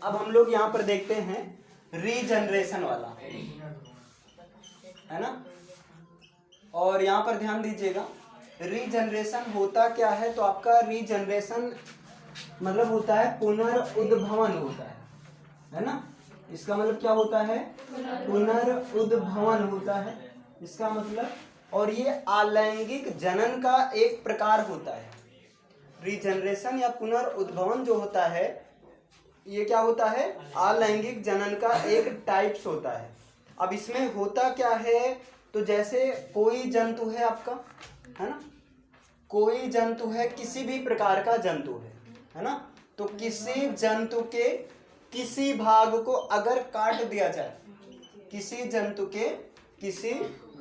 अब हम लोग यहाँ पर देखते हैं रीजनरेशन वाला, है ना। और यहाँ पर ध्यान दीजिएगा, रीजनरेशन होता क्या है, तो आपका रीजनरेशन मतलब होता है पुनर्उद्भवन होता है ना। इसका मतलब क्या होता है, पुनर्उद्भवन होता है इसका मतलब। और ये अलैंगिक जनन का एक प्रकार होता है। रीजनरेशन या पुनर्उद्भवन जो होता है ये क्या होता है, अलैंगिक जनन का एक टाइप्स होता है। अब इसमें होता क्या है, तो जैसे कोई जंतु है आपका, है ना, कोई जंतु है, किसी भी प्रकार का जंतु है ना, तो किसी जंतु के किसी भाग को अगर काट दिया जाए, किसी जंतु के किसी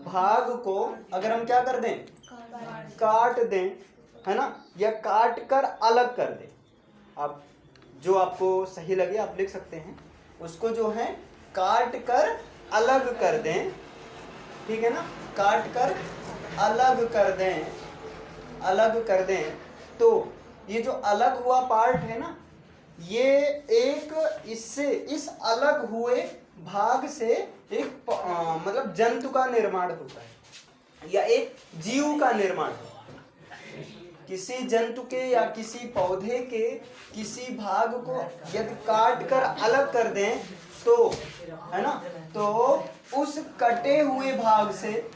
भाग को अगर हम क्या कर दें, काट दें, है ना, या काट कर अलग कर दें। अब जो आपको सही लगे आप लिख सकते हैं, उसको जो है काट कर अलग कर दें, ठीक है ना, काट कर अलग कर दें, अलग कर दें। तो ये जो अलग हुआ पार्ट है ना, ये एक इससे इस अलग हुए भाग से एक मतलब जंतु का निर्माण होता है या एक जीव का निर्माण होता है। किसी जंतु के या किसी पौधे के किसी भाग को यदि काट कर अलग कर दें तो, है ना, तो उस कटे हुए भाग से,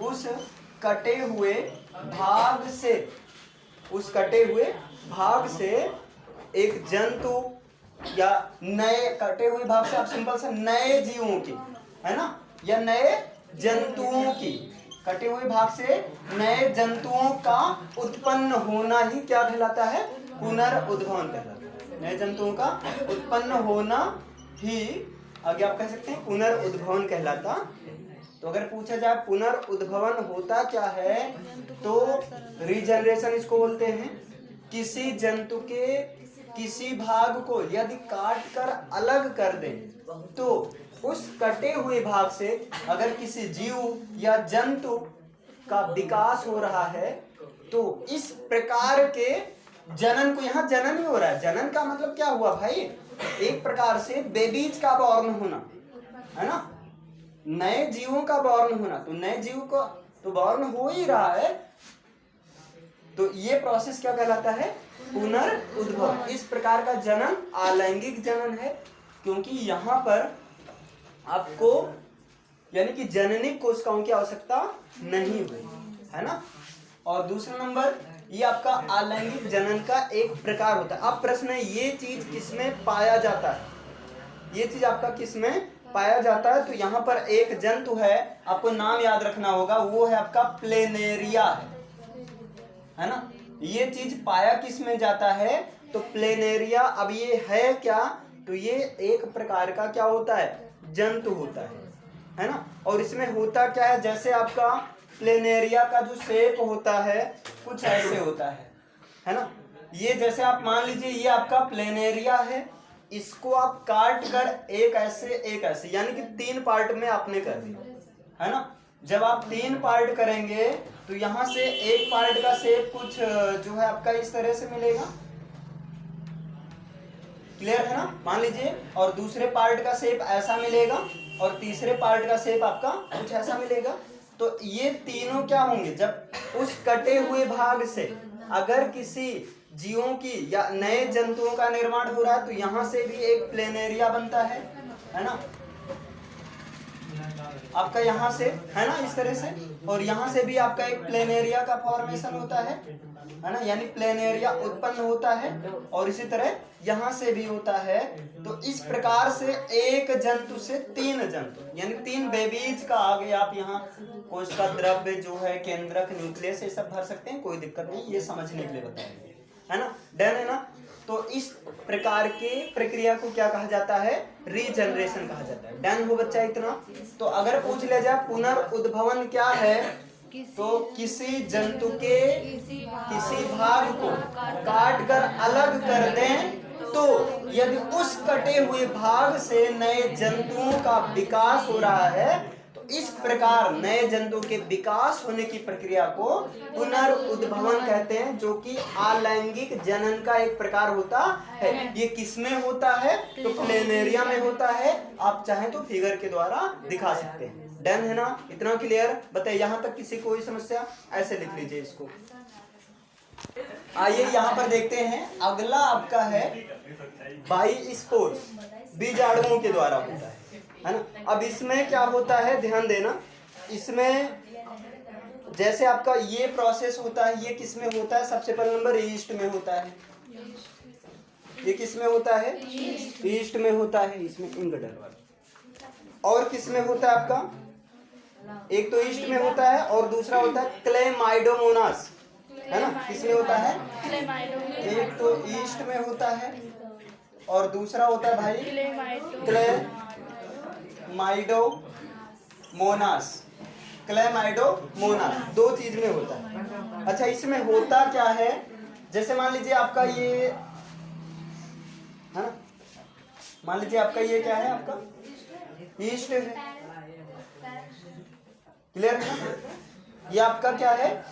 उस कटे हुए भाग से, उस कटे हुए भाग से एक जंतु या नए कटे हुए भाग से आप सिंपल से नए जीवों की, है ना, या नए जंतुओं की, कटे हुए भाग से नए जंतुओं का उत्पन्न होना ही क्या कहलाता है, पुनर्उद्भवन कहलाता है। नए जंतुओं का उत्पन्न होना ही आगे आप कह सकते हैं पुनर्उद्भवन कहलाता। तो अगर पूछा जाए पुनर्उद्भवन होता क्या है, तो रीजनरेशन इसको बोलते हैं। किसी जंतु के किसी भाग को यदि काट कर अलग कर दें तो उस कटे हुए भाग से अगर किसी जीव या जंतु का विकास हो रहा है तो इस प्रकार के जनन को, यहाँ जनन ही हो रहा है। जनन का मतलब क्या हुआ भाई, एक प्रकार से बेबीज का बॉर्न होना, है ना, नए जीवों का बॉर्न होना। तो नए जीव को तो बॉर्न हो ही रहा है, तो ये प्रोसेस क्या कहलाता है, पुनर्उद्भव। इस प्रकार का जनन अलैंगिक जनन है, क्योंकि यहाँ पर आपको यानी कि जननिक कोशिकाओं की आवश्यकता नहीं हुई, है ना। और दूसरा नंबर, ये आपका अलैंगिक जनन का एक प्रकार होता है। अब प्रश्न है, ये चीज किसमें पाया जाता है, ये चीज आपका किसमें पाया जाता है। तो यहाँ पर एक जंतु है, आपको नाम याद रखना होगा, वो है आपका प्लेनेरिया, है ना। ये चीज पाया किस में जाता है, तो प्लेनेरिया। अब ये है क्या, तो ये एक प्रकार का क्या होता है, जंतु होता है ना। और इसमें होता क्या है, जैसे आपका प्लेनेरिया का जो शेप होता है कुछ ऐसे होता है ना। ये जैसे आप मान लीजिए ये आपका प्लेनेरिया है, इसको आप काट कर एक ऐसे एक ऐसे यानी कि 3 पार्ट में आपने कर दिया, है ना। जब आप 3 पार्ट करेंगे तो यहाँ से एक पार्ट का शेप कुछ जो है आपका इस तरह से मिलेगा, क्लियर है ना, मान लीजिए। और दूसरे पार्ट का शेप ऐसा मिलेगा और तीसरे पार्ट का शेप आपका कुछ ऐसा मिलेगा। तो ये तीनों क्या होंगे, जब उस कटे हुए भाग से अगर किसी जीवों की या नए जंतुओं का निर्माण हो रहा है तो यहाँ से भी एक प्लेनेरिया बनता है ना, आपका यहाँ से, है ना, इस तरह से। और यहाँ से भी आपका एक प्लेनेरिया का फॉर्मेशन होता है ना, यानी प्लेनेरिया उत्पन्न होता है। और इसी तरह यहाँ से भी होता है। तो इस प्रकार से एक जंतु से 3 जंतु यानी 3 बेबीज का आगे आप यहाँ कोशिका द्रव्य जो है, केंद्रक, न्यूक्लियस, ये सब भर सकते हैं, कोई दिक्कत नहीं, ये समझने के लिए बताएंगे, है ना, डन है ना। तो इस प्रकार की प्रक्रिया को क्या कहा जाता है, रीजनरेशन कहा जाता है। डन हो बच्चा इतना। तो अगर पूछ लिया जाए पुनर्उद्भवन क्या है, तो किसी जंतु के किसी भाग को काट कर अलग कर दें तो यदि उस कटे हुए भाग से नए जंतुओं का विकास हो रहा है तो इस प्रकार नए जंतु के विकास होने की प्रक्रिया को पुनरुद्भवन कहते हैं, जो कि अलैंगिक जनन का एक प्रकार होता है। ये किसमें होता है? तो प्लेनेरिया में होता है। आप चाहें तो फिगर के द्वारा दिखा सकते हैं। डन है ना? इतना क्लियर? बताइए यहाँ तक किसी कोई समस्या? ऐसे लिख लीजिए इसको। आइए यहाँ पर देखते हैं, अगला आपका है बाइस्पोर्स, बीजाणुओं के द्वारा होता है ना। अब इसमें क्या होता है, ध्यान देना, इसमें जैसे आपका ये प्रोसेस होता है, ये किस में होता है? सबसे पहला नंबर ईस्ट में होता है। ये किस में होता है? ईस्ट में होता है, इसमें इंक डलवा। और किस में होता है आपका? एक तो ईस्ट में होता है और दूसरा होता है क्लेमाइडोमोनास, है ना। किसमें होता है? एक तो ईस्ट में होता है और दूसरा होता है भाई क्लेमाइडोमोनास। क्लेमाइडोमोनास दो चीज में होता है। अच्छा, इसमें होता क्या है? जैसे मान लीजिए आपका ये है ना, मान लीजिए आपका ये क्या है? आपका ईस्ट है, क्लियर है ना? ये आपका क्या है?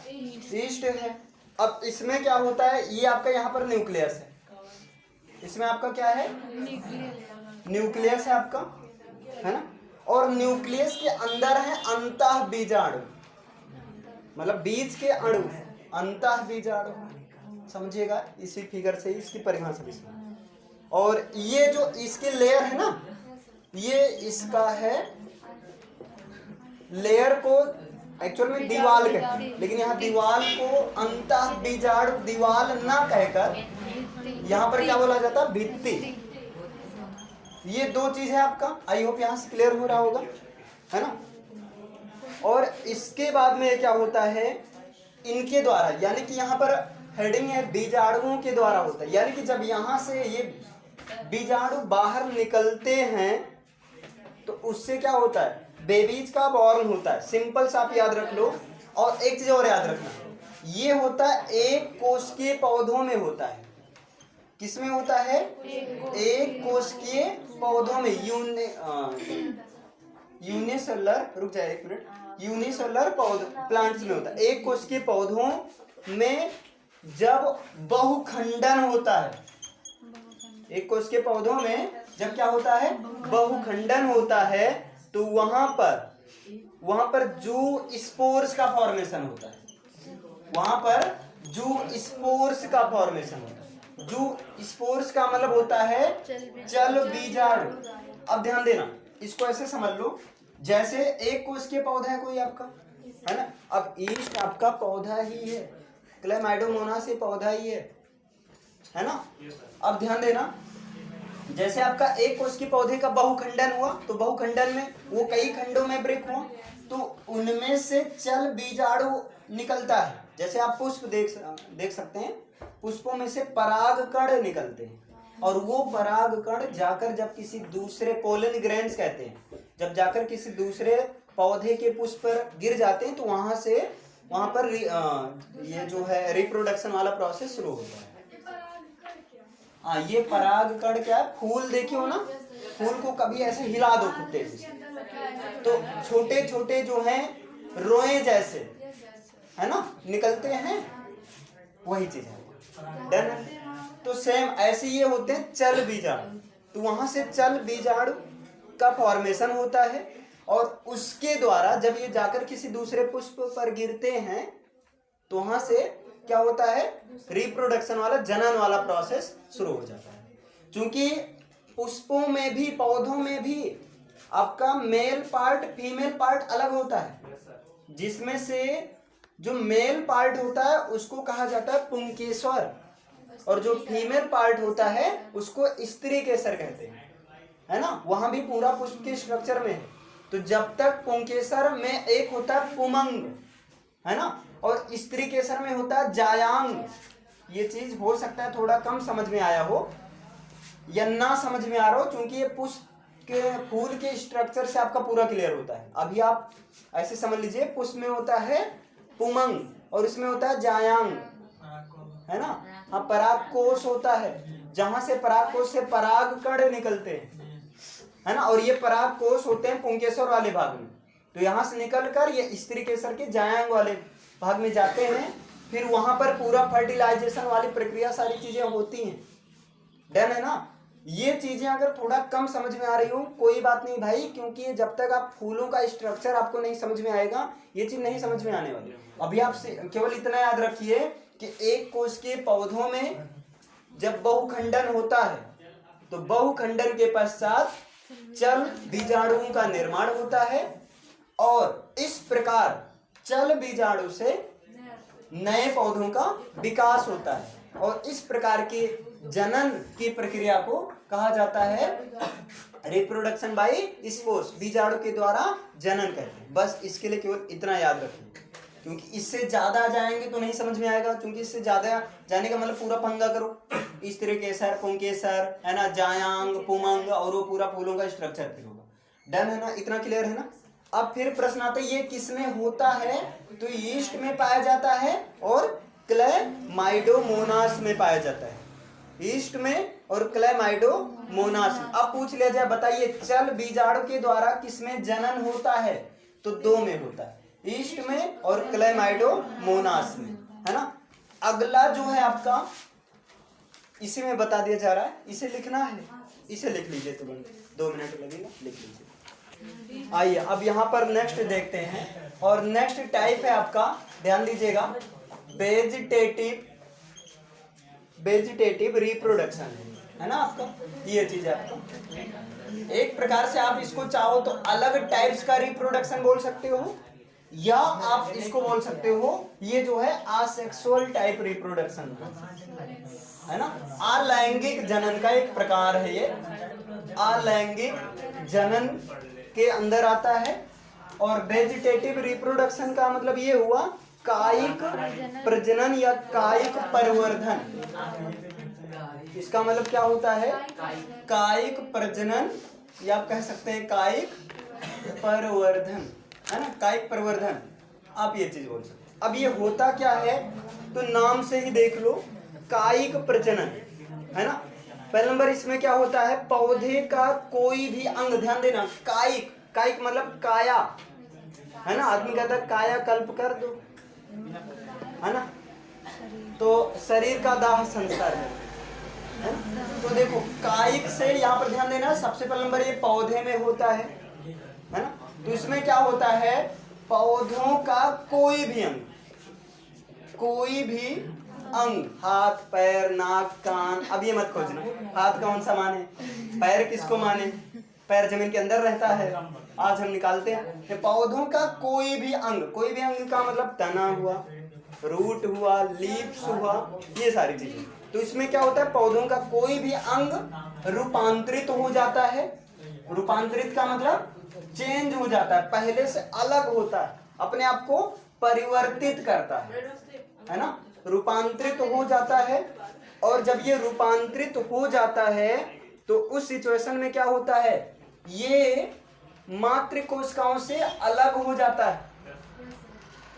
ईस्ट है। अब इसमें क्या होता है? ये आपका यहाँ पर न्यूक्लियस है, इसमें आपका क्या है? न्यूक्लियस है आपका, है ना। और न्यूक्लियस के अंदर है अंतः बीजाणु, मतलब बीज के अणु, अंतः बीजाणु, समझिएगा इसी फिगर से इसकी परिभाषा भी। और ये जो इसकी लेयर है ना, ये इसका है लेयर को एक्चुअल में दीवाल कहते हैं, लेकिन यहाँ दीवाल को अंतः बीजाणु दीवाल ना कहकर यहाँ पर क्या बोला जाता है? भित्ति। ये दो चीज है आपका। आई होप यहाँ से क्लियर हो रहा होगा, है ना। और इसके बाद में क्या होता है? इनके द्वारा, यानी कि यहाँ पर हेडिंग है बीजाणुओं के द्वारा होता है, यानी कि जब यहाँ से ये बीजाणु बाहर निकलते हैं तो उससे क्या होता है? बेबीज का बॉर्न होता है। सिंपल सा आप याद रख लो। और एक चीज और याद रखना, ये होता है एक कोशिकीय पौधों में होता है। किसमें होता है? एक कोशिकीय पौधों में, यूनिसेलुलर, रुक जाए एक मिनट, यूनिसेलुलर प्लांट्स में होता है। एक कोशिकीय पौधों में जब बहुखंडन होता है, एक कोशिकीय पौधों में जब क्या होता है? बहुखंडन होता है, तो वहां पर जू स्पोर्स का फॉर्मेशन होता है। वहां पर जू स्पोर्स का फॉर्मेशन होता है। जू स्पोर्स का मतलब होता है चल बीजाणु। अब ध्यान देना, इसको ऐसे समझ लो, जैसे एक कोशिकीय पौधा है कोई आपका, है ना। अब ईस्ट आपका पौधा ही है, क्लेमाइडोमोनास ये पौधा ही है ना। अब ध्यान देना, जैसे आपका एक कोशिकीय पौधे का बहुखंडन हुआ, तो बहुखंडन में वो कई खंडों में ब्रेक हुआ, तो उनमें से चल बीजाणु निकलता है। जैसे आप पुष्प देख सकते हैं, पुष्पों में से परागकण निकलते हैं, और वो परागकण जाकर जब किसी दूसरे पोलन ग्रेन्स कहते हैं, जब जाकर किसी दूसरे पौधे के पुष्प पर गिर जाते हैं, तो वहां पर ये जो है रिप्रोडक्शन वाला प्रोसेस शुरू होता है। हाँ, ये परागकण क्या है? फूल देखे हो ना, फूल को कभी ऐसे हिला दो कुत्ते से, तो छोटे छोटे जो हैं रोए जैसे, है ना, निकलते हैं, वही चीज है। डन। तो सेम ऐसे ये होते हैं चल बीजाणु। तो वहां से चल बीजाणु का फॉर्मेशन होता है, और उसके द्वारा जब ये जाकर किसी दूसरे पुष्प पर गिरते हैं, तो वहां से क्या होता है? रिप्रोडक्शन वाला, जनन वाला प्रोसेस शुरू हो जाता है। क्योंकि पुष्पों में भी, पौधों में भी आपका मेल पार्ट फीमेल पार्ट अलग होता है, जिसमें से जो मेल पार्ट होता है उसको कहा जाता है पुंकेसर, और जो फीमेल पार्ट होता है उसको स्त्री केसर कहते हैं, है ना। वहां भी पूरा पुष्प के स्ट्रक्चर में है। तो जब तक पुंकेसर में एक होता है पुमंग, है ना, और स्त्री केसर में होता है जायांग। ये चीज हो सकता है थोड़ा कम समझ में आया हो या ना समझ में आ रहा हो, क्योंकि ये पुष्प के फूल के स्ट्रक्चर से आपका पूरा क्लियर होता है। अभी आप ऐसे समझ लीजिए, पुष्प में होता है पुमंग और इसमें होता है जायांग, है ना। हाँ, परागकोश होता है, जहां से परागकोश से परागकण निकलते हैं, है ना। और ये परागकोश होते हैं पुंकेसर वाले भाग में, तो यहाँ से निकल कर ये स्त्री केसर के जायांग वाले भाग में जाते हैं, फिर वहां पर पूरा फर्टिलाइजेशन वाली प्रक्रिया सारी चीजें होती हैं। डन है ना। ये चीजें अगर थोड़ा कम समझ में आ रही हो कोई बात नहीं भाई, क्योंकि ये जब तक आप फूलों का स्ट्रक्चर आपको नहीं समझ में आएगा ये चीज नहीं समझ में आने वाली। अभी आप केवल इतना याद रखिए कि एक कोश के पौधों में जब बहुखंडन होता है तो बहुखंडन के पश्चात चल बीजाणुओं का निर्माण होता है और इस प्रकार चल बीजाणु से नए पौधों का विकास होता है और इस प्रकार के जनन की प्रक्रिया को कहा जाता है रिप्रोडक्शन बाय स्पोर्स, बीजाणु के द्वारा जनन कहते हैं। बस इसके लिए केवल इतना याद रखिए, क्योंकि इससे ज्यादा जाएंगे तो नहीं समझ में आएगा, क्योंकि इससे ज्यादा जाने का मतलब पूरा पंगा करो, स्त्री केसर, पुंकेसर है ना, जायांग, पुमंग और वो पूरा फूलों का स्ट्रक्चर फिर होगा। डन है ना, इतना क्लियर है ना। अब फिर प्रश्न आता है ये किसमें होता है, तो यीस्ट में पाया जाता है और क्लेमाइडोमोनास में पाया जाता है, यीस्ट में और क्लेमाइडोमोनास में। अब पूछ लिया जाए बताइए चल बीजाणु के द्वारा किसमें जनन होता है, तो दो में होता है, यीस्ट में और क्लेमाइडोमोनास में, है ना। अगला जो है आपका इसी में बता दिया जा रहा है, इसे लिखना है, इसे लिख लीजिए, तुरंत 2 मिनट लगेगा, लिख लीजिए। आइए अब यहाँ पर नेक्स्ट देखते हैं, और नेक्स्ट टाइप है आपका, ध्यान दीजिएगा, वेजिटेटिव रिप्रोडक्शन है ना आपका, ये चीज है आपका। एक प्रकार से आप इसको चाहो तो अलग टाइप्स का रिप्रोडक्शन बोल सकते हो, या आप इसको बोल सकते हो ये जो है असेक्सुअल टाइप रिप्रोडक्शन है ना, अलैंगिक जनन का एक प्रकार है ये, अलैंगिक जनन के अंदर आता है। और वेजिटेटिव रिप्रोडक्शन का मतलब ये हुआ कायिक प्रजनन या कायिक परिवर्धन। इसका मतलब क्या होता है, कायिक प्रजनन या आप कह सकते हैं कायिक परिवर्धन, है ना, कायिक परिवर्धन, आप ये चीज बोल सकते हैं। अब ये होता क्या है, तो नाम से ही देख लो, कायिक प्रजनन है ना। पहले नंबर इसमें क्या होता है, पौधे का कोई भी अंग, ध्यान देना, कायिक, कायिक मतलब काया है ना, आदमी कहता है काया कल्प कर दो, है ना, तो शरीर का दाह संस्कार है ना? तो देखो कायिक से यहाँ पर ध्यान देना, सबसे पहले नंबर ये पौधे में होता है ना। तो इसमें क्या होता है, पौधों का कोई भी अंग, कोई भी अंग, हाथ, पैर, नाक, कान, अब ये मत खोजना हाथ कौन सा माने, पैर किसको माने, पैर जमीन के अंदर रहता है, आज हम निकालते हैं। तो पौधों का कोई भी अंग, कोई भी अंग का मतलब तना हुआ, रूट हुआ, लीव्स हुआ, ये सारी चीजें। तो इसमें क्या होता है, पौधों का कोई भी अंग रूपांतरित हो जाता है। रूपांतरित का मतलब चेंज हो जाता है, पहले से अलग होता है, अपने आप को परिवर्तित करता है ना, रूपांतरित हो जाता है। और जब ये रूपांतरित हो जाता है तो उस सिचुएशन में क्या होता है, ये मातृ कोशिकाओं से अलग हो जाता है,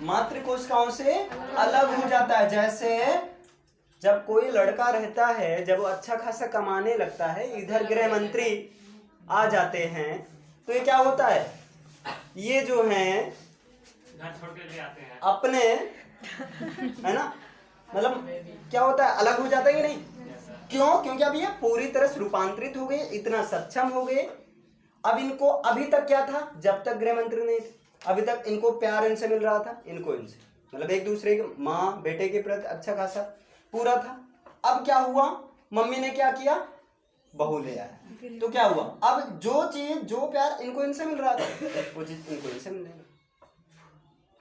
मातृ कोशिकाओं से अलग हो जाता है। जैसे जब कोई लड़का रहता है, जब वो अच्छा खासा कमाने लगता है, इधर गृह मंत्री आ जाते हैं, तो ये क्या होता है, ये जो हैं घर छोड़ के ले आते हैं अपने, है ना, मतलब क्या होता है, अलग हो जाता है कि नहीं, क्यों, क्योंकि अब ये पूरी तरह से रूपांतरित हो गए, इतना सक्षम हो गए। अब इनको अभी तक क्या था, जब तक गृह मंत्री नहीं थे, अभी तक इनको प्यार इनसे मिल रहा था, इनको इनसे, मतलब एक दूसरे के माँ बेटे के प्रति अच्छा खासा पूरा था। अब क्या हुआ, मम्मी ने क्या किया, बहू ले आया, तो क्या हुआ, अब जो चीज, जो प्यार इनको इनसे मिल रहा था, वो चीज इनको इनसे मिलेगा,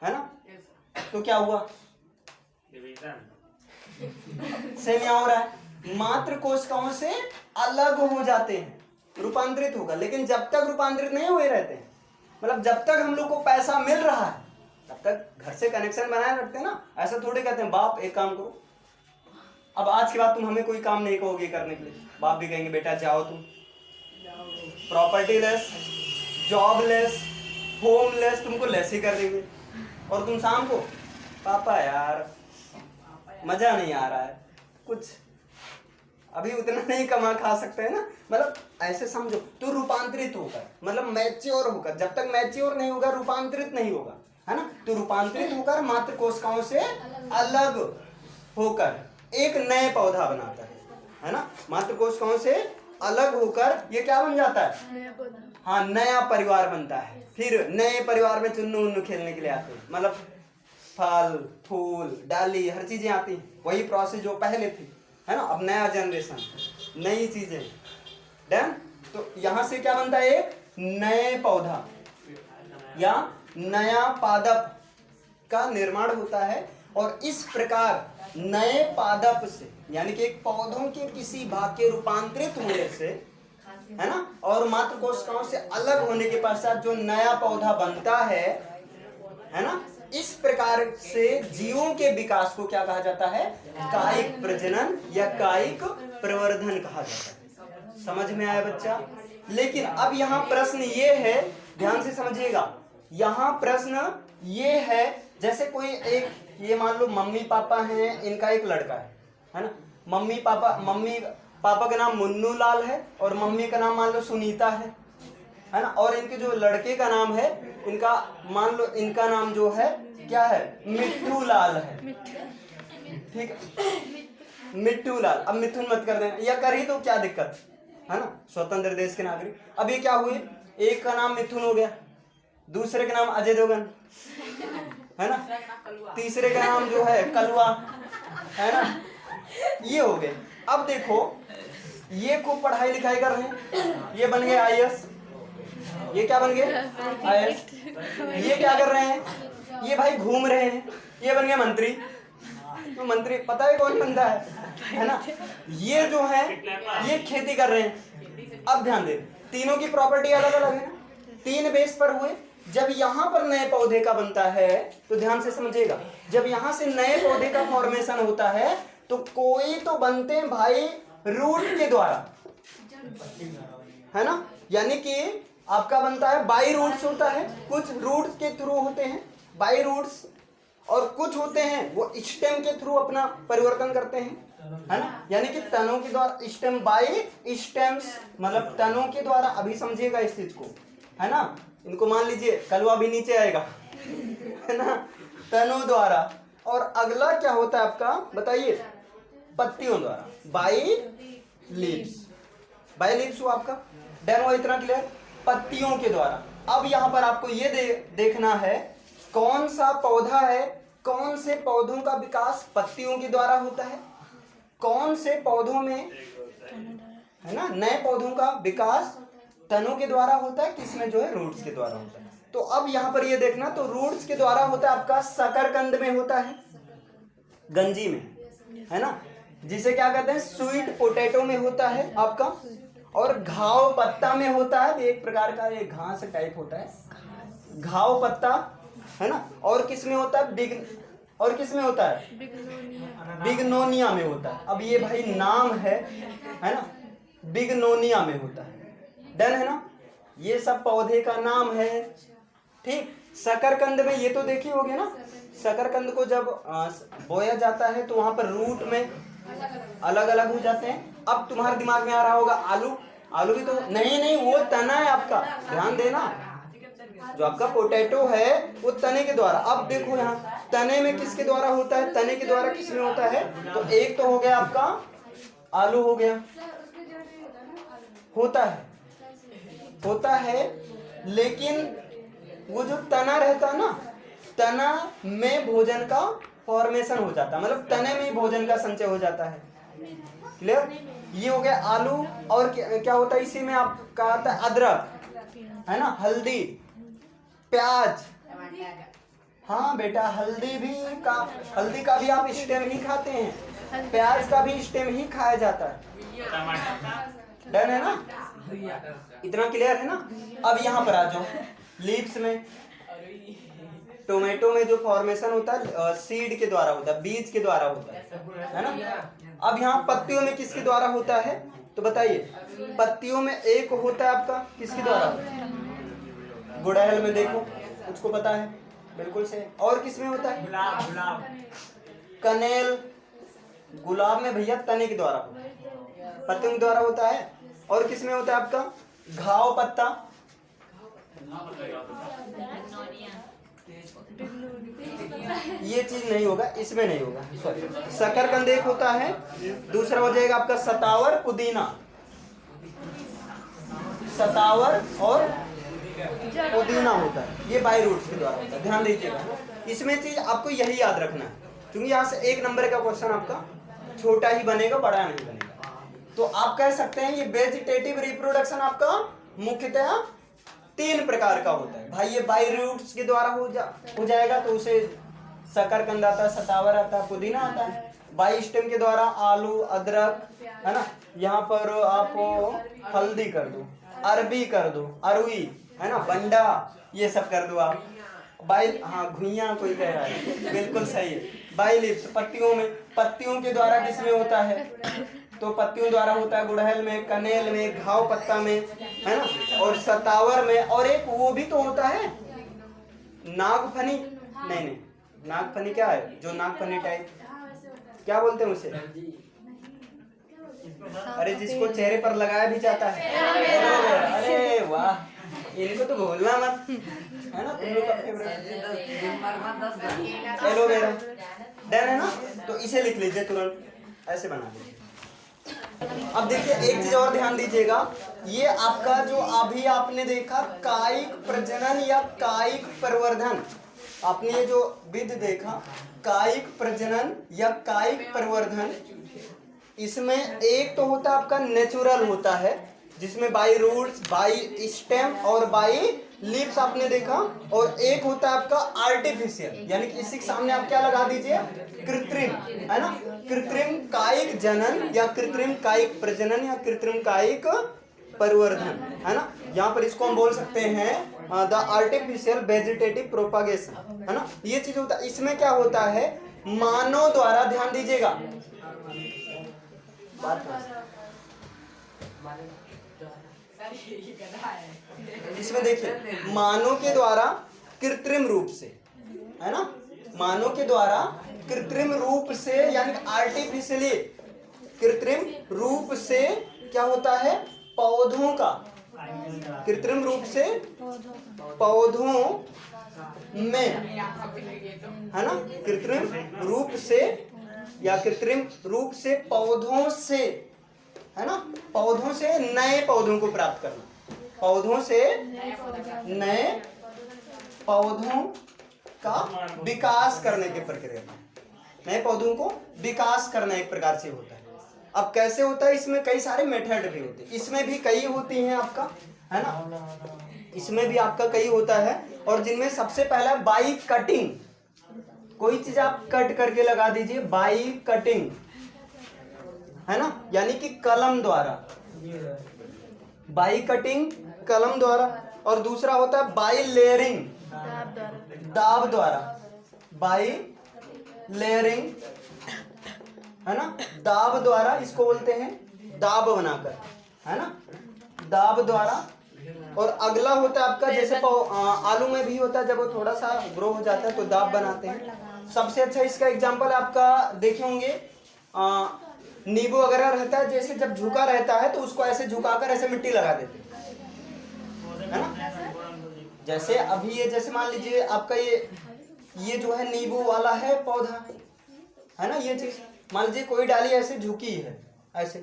है ना। तो क्या हुआ, सेम यहाँ हो रहा है, मातृ कोशिकाओं से अलग हो जाते हैं, रूपांतरित होगा। लेकिन जब तक रूपांतरित नहीं हुए रहते हैं, मतलब जब तक हम लोग को पैसा मिल रहा है तब तक घर से कनेक्शन बनाए रखते हैं ना। ऐसा थोड़ी कहते हैं बाप एक काम करो, अब आज के बाद तुम हमें कोई काम नहीं कहोगे करने के लिए, बाप भी कहेंगे बेटा जाओ तुम, प्रॉपर्टी लेस, जॉबलेस, होमलेस, तुमको लेस ही कर देंगे। और तुम शाम को पापा यार मजा नहीं आ रहा है, कुछ अभी उतना नहीं कमा खा सकते है ना, मतलब ऐसे समझो। तो रूपांतरित होकर मतलब मैच्योर होकर, जब तक मैच्योर नहीं होगा रूपांतरित नहीं होगा, है ना। तो रूपांतरित होकर मात्र कोशिकाओं से अलग होकर एक नए पौधा बनाता है ना। मात्र कोशिकाओं से अलग होकर ये क्या बन जाता है, हाँ नया परिवार बनता है। फिर नए परिवार में चुन्नू उन्नू खेलने के लिए आते हैं, मतलब फल फूल डाली हर चीजें आती हैं, वही प्रोसेस जो पहले थी, है ना। अब नया जनरेशन, नई चीजें, डन। तो यहां से क्या बनता है, एक नए पौधा या नया पादप का निर्माण होता है। और इस प्रकार नए पादप से, यानी कि एक पौधों के किसी भाग के रूपांतरित होने से, है ना, और मात्र कोशिकाओं से अलग होने के पश्चात जो नया पौधा बनता है ना, इस प्रकार से जीवों के विकास को क्या कहा जाता है, कायिक प्रजनन या कायिक प्रवर्धन कहा जाता है। समझ में आया बच्चा। लेकिन अब यहाँ प्रश्न ये है, ध्यान से समझिएगा, यहाँ प्रश्न ये है, जैसे कोई एक, ये मान लो मम्मी पापा हैं, इनका एक लड़का है ना। मम्मी पापा का नाम मुन्नू लाल है और मम्मी का नाम मान लो सुनीता है ना। और इनके जो लड़के का नाम है, इनका मान लो इनका नाम जो है क्या है, मिट्टू लाल है, ठीक है, मिट्टू लाल। अब मिथुन मत कर देना, या कर ही तो क्या दिक्कत है ना, स्वतंत्र देश के नागरिक। अब ये क्या हुए, एक का नाम मिथुन हो गया, दूसरे का नाम अजय देवगन, है ना, तीसरे का नाम जो है कलवा, है ना, ये हो गए। अब देखो ये खूब पढ़ाई लिखाई कर रहे हैं, ये बन गए आईएएस, ये क्या बन गए आईएएस। ये क्या कर रहे हैं, ये भाई घूम रहे हैं, ये बन गए मंत्री। तो मंत्री पता है कौन बनता है ना। ये जो है ये खेती कर रहे हैं। अब ध्यान दे, तीनों की प्रॉपर्टी अलग अलग है ना, तीन बेस पर हुए। जब यहां पर नए पौधे का बनता है तो ध्यान से समझिएगा, जब यहां से नए पौधे का फॉर्मेशन होता है तो कोई तो बनते हैं भाई रूट के द्वारा, है ना, यानी कि आपका बनता है बाई रूट्स होता है, कुछ रूट्स के थ्रू होते हैं बाई रूट्स, और कुछ होते हैं वो स्टेम के थ्रू अपना परिवर्तन करते हैं, है ना, यानी कि तनों के द्वारा, स्टेम बाई स्टेम्स, मतलब तनों के द्वारा। अभी समझिएगा इस चीज को, है ना। इनको मान लीजिए कलवा भी नीचे आएगा, है ना, तनों द्वारा। और अगला क्या होता है आपका बताइए, पत्तियों द्वारा, बाई लीव्स। बाई लीव्स हुआ आपका, डन हुआ, इतना क्लियर, पत्तियों के द्वारा। अब यहां पर आपको ये देखना है कौन सा पौधा है, कौन से पौधों का विकास पत्तियों के द्वारा होता है, कौन से पौधों में, है ना, नए पौधों का विकास तनों के द्वारा होता है, किसमें जो है रूट्स के द्वारा होता है। तो अब यहां पर ये देखना, तो रूट्स के द्वारा होता है आपका शकरकंद में होता है, गंजी में, है ना, जिसे क्या कहते हैं स्वीट पोटैटो में होता है आपका, और घाव पत्ता में होता है, एक प्रकार का ये घास टाइप होता है, घाव पत्ता, है ना। और किस में होता है, और किस में होता है, बिगनोनिया में होता है। अब ये भाई नाम है ना, बिगनोनिया में होता है, डन है ना, ये सब पौधे का नाम है, ठीक। शकरकंद में ये तो देखी होगी ना, शकरकंद को जब बोया जाता है तो वहां पर रूट में अलग अलग हो जाते हैं। अब तुम्हारे दिमाग में आ रहा होगा आलू, आलू भी तो नहीं, वो तना है आपका, ध्यान देना, जो आपका पोटैटो है वो तने के द्वारा। अब देखो यहाँ तने में किसके द्वारा होता है, तने के द्वारा किसमें होता है, तो एक तो हो गया आपका आलू, हो गया, होता है, लेकिन वो जो तना रहता है ना, तना में भोजन का फॉर्मेशन हो जाता है, मतलब तने में भोजन का संचय हो जाता है, क्लियर। ये हो गया आलू। और क्या होता है इसी में, आपका आता है अदरक, है ना, हल्दी, प्याज, हाँ बेटा हल्दी का भी आप स्टेम ही खाते हैं, प्याज का भी स्टेम ही खाया जाता है, डन है ना, इतना क्लियर है ना। अब यहाँ पर आ जाओ, लीव्स में, टोमेटो में जो फॉर्मेशन होता है सीड के द्वारा होता है, बीज के द्वारा होता है ना। अब यहाँ पत्तियों में किसके द्वारा होता है, तो बताइए, पत्तियों में एक होता है आपका किसके द्वारा, गुड़हल में, देखो उसको पता है, बिल्कुल से। और किस में होता है, गुलाब, कनेल, गुलाब में भैया तने के द्वारा होता है, पत्तियों के द्वारा होता है। और किसमें होता है आपका घाव पत्ता, ये चीज नहीं होगा, इसमें नहीं होगा, सॉरी। शकरकंद एक होता है, दूसरा हो जाएगा आपका सतावर पुदीना, सतावर और पुदीना होता है, ये बाई रूट्स के द्वारा होता है, ध्यान दीजिएगा। इसमें चीज आपको यही याद रखना है, क्योंकि यहाँ से 1 नंबर का क्वेश्चन आपका छोटा ही बनेगा, बड़ा नहीं बनेगा। तो आप कह सकते हैं ये वेजिटेटिव रिप्रोडक्शन आपका मुख्यतः 3 प्रकार का होता है भाई। ये बाई रूट्स के द्वारा हो जाएगा, तो उसे शकरकंद आता है, सतावर आता है, पुदीना आता है। बाई स्टेम के द्वारा आलू, अदरक, है ना, यहाँ पर आप हल्दी कर दो, अरबी कर दो, अरुई, है ना, बंडा, ये सब कर दो आप। बाई, हाँ, घुइयां कोई कह रहा है, बिल्कुल सही है। बाई लिप्स पत्तियों में, पत्तियों के द्वारा किसमें होता है, तो पत्तियों द्वारा होता है गुड़हल में, कनेल में, घाव पत्ता में, है ना, और सतावर में। और एक वो भी तो होता है नागफनी, नहीं, नागफनी क्या है, जो नागफनी टाइप, क्या बोलते हैं उसे, अरे जिसको चेहरे पर लगाया भी जाता है। अरे वाह, इनको तो भूलना मत, है ना, तुम लोग का फेवरेट एलोवेरा, डन है ना। तो इसे लिख लीजिए तुरंत, ऐसे बना लीजिए। अब देखिए एक चीज और ध्यान दीजिएगा, ये आपका जो अभी आपने देखा कायिक प्रजनन या कायिक प्रवर्धन, आपने ये जो विधि देखा कायिक प्रजनन या कायिक प्रवर्धन, इसमें एक तो होता है आपका नेचुरल होता है, जिसमें बाई रूट्स, बाई स्टेम और बाई लीव्स आपने देखा, और एक होता है आपका आर्टिफिशियल, यानी कि इसी के सामने आप क्या लगा दीजिए, कृत्रिम, है ना, कृत्रिम कायिक जनन या कृत्रिम कायिक प्रजनन या कृत्रिम कायिक परिवर्धन, है ना। यहाँ पर इसको हम बोल सकते हैं द आर्टिफिशियल वेजिटेटिव प्रोपागेशन, है ना। ये चीज होता है, इसमें क्या होता है, मानव द्वारा, ध्यान दीजिएगा, इसमें देखिए मानव के द्वारा कृत्रिम रूप से, है ना, मानव के द्वारा कृत्रिम रूप से, यानी आर्टिफिशियली कृत्रिम रूप से क्या होता है, पौधों का, कृत्रिम रूप से पौधों में, है ना, कृत्रिम रूप से या कृत्रिम रूप से पौधों से, है ना, पौधों से नए पौधों को प्राप्त करना, पौधों से नए पौधों का विकास करने की प्रक्रिया, नए पौधों को विकास करना एक प्रकार से होता है। अब कैसे होता है, इसमें कई सारे मेथड भी होते हैं, इसमें भी कई होती हैं आपका, है ना, इसमें भी आपका कई होता है। और जिनमें सबसे पहला बाई कटिंग, कोई चीज आप कट करके लगा दीजिए, बाई कटिंग, है ना, यानी कि कलम द्वारा, बाई कटिंग कलम द्वारा। और दूसरा होता है बाई लेयरिंग, दाब द्वारा, बाई लेयरिंग, है ना, दाब द्वारा, इसको बोलते हैं दाब बनाकर, है ना, दाब द्वारा। और अगला होता है आपका, जैसे आलू में भी होता है, जब वो थोड़ा सा ग्रो हो जाता है तो दाब बनाते हैं। सबसे अच्छा इसका एग्जांपल आपका देखे होंगे, नींबू वगैरह रहता है, जैसे जब झुका रहता है तो उसको ऐसे झुकाकर ऐसे मिट्टी लगा देते हैं, है ना। जैसे अभी ये, जैसे मान लीजिए आपका ये जो है नींबू वाला है पौधा, है ना, ये चीज मान लीजिए कोई डाली ऐसे झुकी है ऐसे,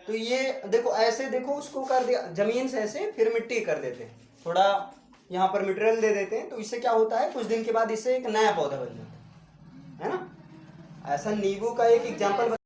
तो ये देखो ऐसे, देखो उसको कर दिया जमीन से ऐसे, फिर मिट्टी कर देते हैं, थोड़ा यहाँ पर मटेरियल दे देते हैं, तो इससे क्या होता है, कुछ दिन के बाद इससे एक नया पौधा बन जाता है ना। ऐसा नींबू का एक एग्जाम्पल